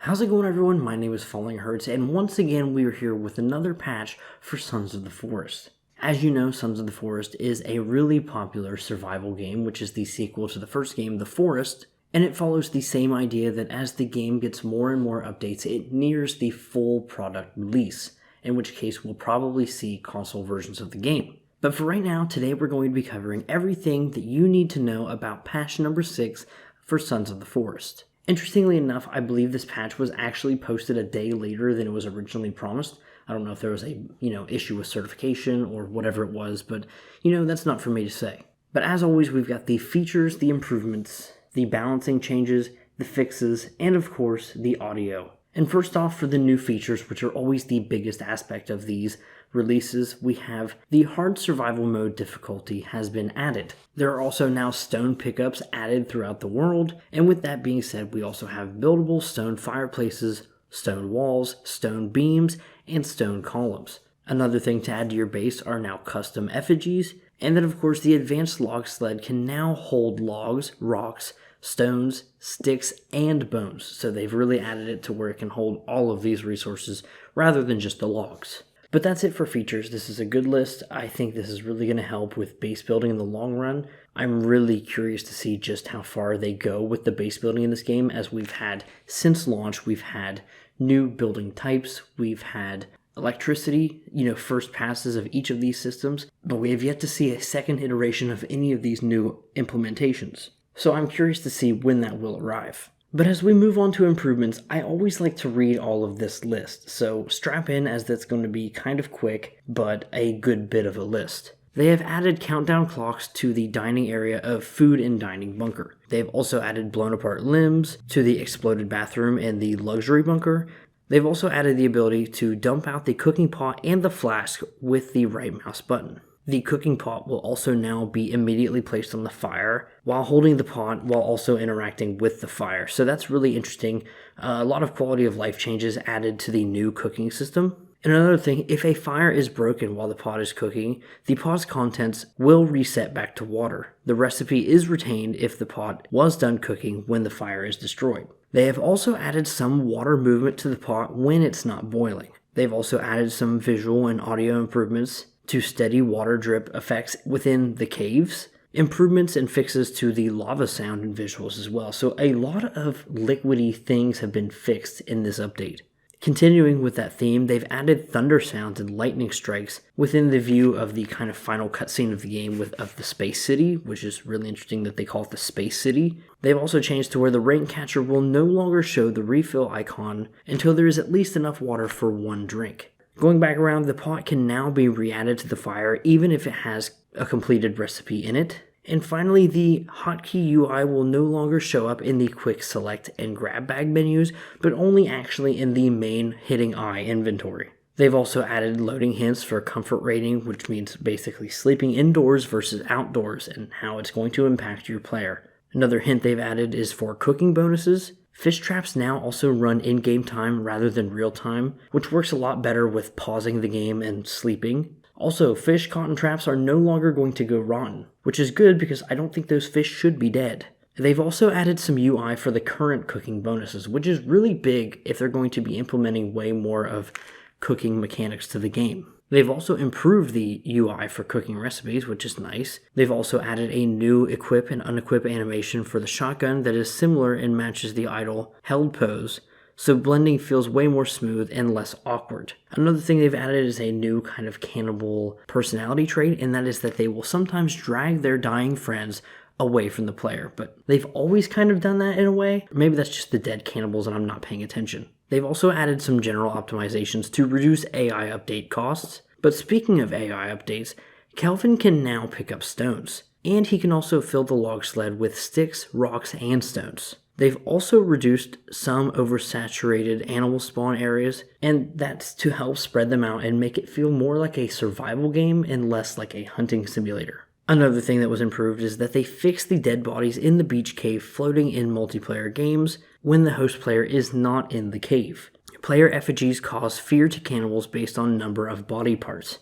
How's it going, everyone? My name is Falling Hertz, and once again we are here with another patch for Sons of the Forest. As you know, Sons of the Forest is a really popular survival game, which is the sequel to the first game, The Forest, and it follows the same idea that as the game gets more and more updates, it nears the full product release, in which case we'll probably see console versions of the game. But for right now, today we're going to be covering everything that you need to know about patch number 6 for Sons of the Forest. Interestingly enough, I believe this patch was actually posted a day later than it was originally promised. I don't know if there was a, issue with certification or whatever it was, but, that's not for me to say. But as always, we've got the features, the improvements, the balancing changes, the fixes, and of course, the audio. And first off, for the new features, which are always the biggest aspect of these releases, we have the hard survival mode difficulty has been added. There are also now stone pickups added throughout the world, and with that being said, we also have buildable stone fireplaces, stone walls, stone beams, and stone columns. Another thing to add to your base are now custom effigies, and then of course the advanced log sled can now hold logs, rocks, stones, sticks, and bones. So they've really added it to where it can hold all of these resources rather than just the logs. But that's it for features. This is a good list. I think this is really going to help with base building in the long run. I'm really curious to see just how far they go with the base building in this game, as we've had, since launch, we've had new building types, we've had electricity, first passes of each of these systems, but we have yet to see a second iteration of any of these new implementations. So I'm curious to see when that will arrive. But as we move on to improvements, I always like to read all of this list, so strap in as that's going to be kind of quick, but a good bit of a list. They have added countdown clocks to the dining area of Food and Dining Bunker. They've also added blown apart limbs to the exploded bathroom and the luxury bunker. They've also added the ability to dump out the cooking pot and the flask with the right mouse button. The cooking pot will also now be immediately placed on the fire while holding the pot while also interacting with the fire. So that's really interesting. A lot of quality of life changes added to the new cooking system. And another thing, if a fire is broken while the pot is cooking, the pot's contents will reset back to water. The recipe is retained if the pot was done cooking when the fire is destroyed. They have also added some water movement to the pot when it's not boiling. They've also added some visual and audio improvements to steady water drip effects within the caves, improvements and fixes to the lava sound and visuals as well. So a lot of liquidy things have been fixed in this update. Continuing with that theme, they've added thunder sounds and lightning strikes within the view of the kind of final cutscene of the game of the Space City, which is really interesting that they call it the Space City. They've also changed to where the rain catcher will no longer show the refill icon until there is at least enough water for one drink. Going back around, the pot can now be re-added to the fire even if it has a completed recipe in it. And finally, the hotkey UI will no longer show up in the quick select and grab bag menus, but only actually in the main hitting eye inventory. They've also added loading hints for comfort rating, which means basically sleeping indoors versus outdoors and how it's going to impact your player. Another hint they've added is for cooking bonuses. Fish traps now also run in-game time rather than real time, which works a lot better with pausing the game and sleeping. Also, fish caught in traps are no longer going to go rotten, which is good because I don't think those fish should be dead. They've also added some UI for the current cooking bonuses, which is really big if they're going to be implementing way more of cooking mechanics to the game. They've also improved the UI for cooking recipes, which is nice. They've also added a new equip and unequip animation for the shotgun that is similar and matches the idle held pose, so blending feels way more smooth and less awkward. Another thing they've added is a new kind of cannibal personality trait, and that is that they will sometimes drag their dying friends away from the player, but they've always kind of done that in a way. Maybe that's just the dead cannibals and I'm not paying attention. They've also added some general optimizations to reduce AI update costs. But speaking of AI updates, Kelvin can now pick up stones, and he can also fill the log sled with sticks, rocks, and stones. They've also reduced some oversaturated animal spawn areas, and that's to help spread them out and make it feel more like a survival game and less like a hunting simulator. Another thing that was improved is that they fixed the dead bodies in the beach cave floating in multiplayer games when the host player is not in the cave. Player effigies cause fear to cannibals based on number of body parts.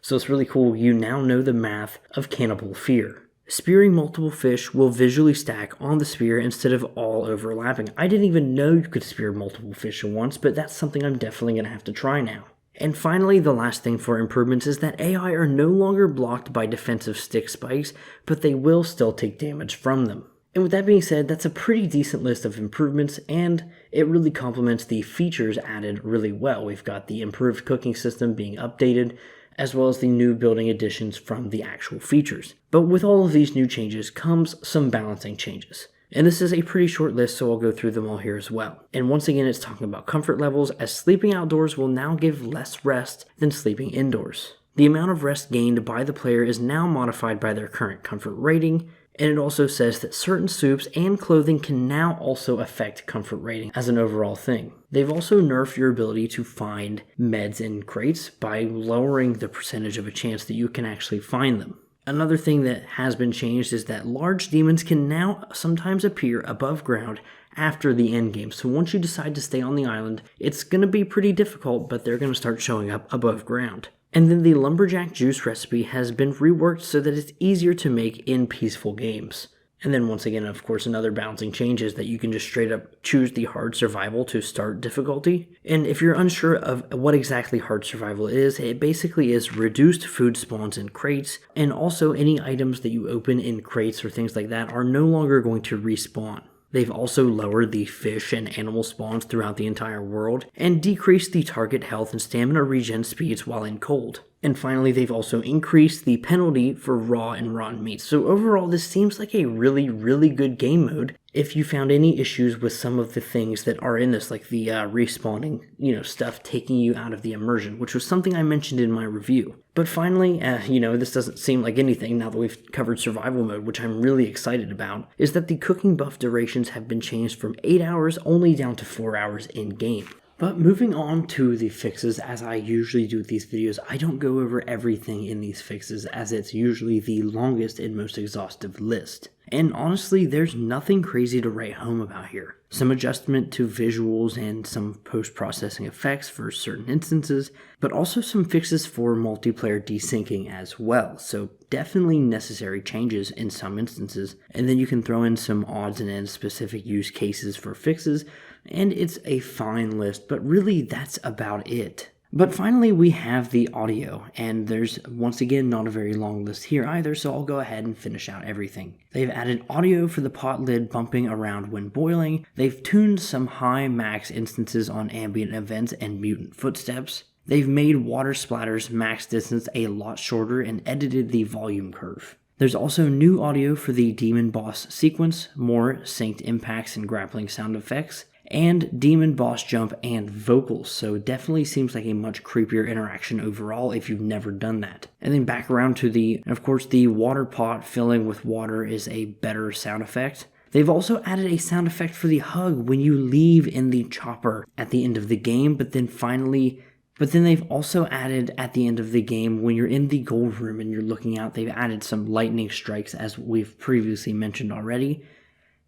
So it's really cool, you now know the math of cannibal fear. Spearing multiple fish will visually stack on the spear instead of all overlapping. I didn't even know you could spear multiple fish at once, but that's something I'm definitely going to have to try now. And finally, the last thing for improvements is that AI are no longer blocked by defensive stick spikes, but they will still take damage from them. And with that being said, that's a pretty decent list of improvements, and it really complements the features added really well. We've got the improved cooking system being updated, as well as the new building additions from the actual features. But with all of these new changes comes some balancing changes. And this is a pretty short list, so I'll go through them all here as well. And once again, it's talking about comfort levels, as sleeping outdoors will now give less rest than sleeping indoors. The amount of rest gained by the player is now modified by their current comfort rating, and it also says that certain soups and clothing can now also affect comfort rating as an overall thing. They've also nerfed your ability to find meds in crates by lowering the percentage of a chance that you can actually find them. Another thing that has been changed is that large demons can now sometimes appear above ground after the endgame. So once you decide to stay on the island, it's going to be pretty difficult, but they're going to start showing up above ground. And then the lumberjack juice recipe has been reworked so that it's easier to make in peaceful games. And then once again, of course, another balancing change is that you can just straight up choose the hard survival to start difficulty. And if you're unsure of what exactly hard survival is, it basically is reduced food spawns in crates, and also any items that you open in crates or things like that are no longer going to respawn. They've also lowered the fish and animal spawns throughout the entire world, and decreased the target health and stamina regen speeds while in cold. And finally, they've also increased the penalty for raw and rotten meat. So overall, this seems like a really good game mode. If you found any issues with some of the things that are in this, like the respawning, stuff taking you out of the immersion, which was something I mentioned in my review. But finally, this doesn't seem like anything now that we've covered survival mode, which I'm really excited about, is that the cooking buff durations have been changed from 8 hours only down to 4 hours in game. But moving on to the fixes, as I usually do with these videos, I don't go over everything in these fixes as it's usually the longest and most exhaustive list. And honestly, there's nothing crazy to write home about here. Some adjustment to visuals and some post-processing effects for certain instances, but also some fixes for multiplayer desyncing as well. So definitely necessary changes in some instances. And then you can throw in some odds and ends specific use cases for fixes, and it's a fine list, but really that's about it. But finally, we have the audio, and there's once again not a very long list here either, so I'll go ahead and finish out everything. They've added audio for the pot lid bumping around when boiling. They've tuned some high max instances on ambient events and mutant footsteps. They've made water splatters max distance a lot shorter and edited the volume curve. There's also new audio for the demon boss sequence, more synced impacts and grappling sound effects, and demon boss jump and vocals, so it definitely seems like a much creepier interaction overall if you've never done that. And then back around to of course the water pot filling with water is a better sound effect. They've also added a sound effect for the hug when you leave in the chopper at the end of the game, but then they've also added at the end of the game when you're in the gold room and you're looking out, they've added some lightning strikes as we've previously mentioned already.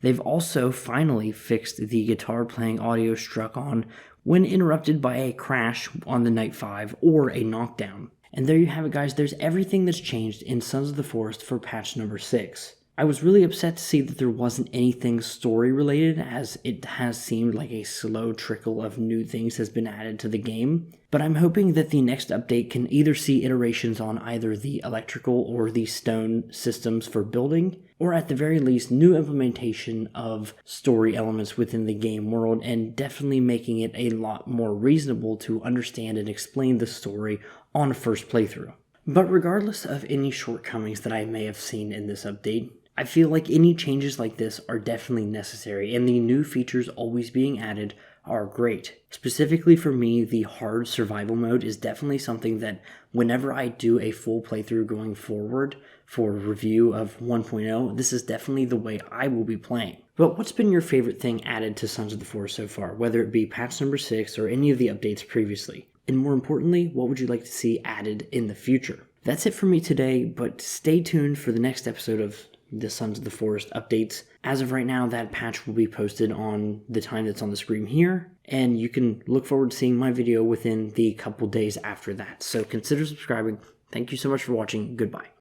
They've also finally fixed the guitar playing audio struck on when interrupted by a crash on the Night 5 or a knockdown. And there you have it, guys. There's everything that's changed in Sons of the Forest for patch number 6. I was really upset to see that there wasn't anything story related, as it has seemed like a slow trickle of new things has been added to the game. But I'm hoping that the next update can either see iterations on either the electrical or the stone systems for building, or at the very least new implementation of story elements within the game world, and definitely making it a lot more reasonable to understand and explain the story on a first playthrough. But regardless of any shortcomings that I may have seen in this update, I feel like any changes like this are definitely necessary, and the new features always being added are great. Specifically for me, the hard survival mode is definitely something that whenever I do a full playthrough going forward for review of 1.0, this is definitely the way I will be playing. But what's been your favorite thing added to Sons of the Forest so far, whether it be patch number 6 or any of the updates previously? And more importantly, what would you like to see added in the future? That's it for me today, but stay tuned for the next episode of the Sons of the Forest updates. As of right now, that patch will be posted on the time that's on the screen here, and you can look forward to seeing my video within the couple days after that. So consider subscribing. Thank you so much for watching. Goodbye.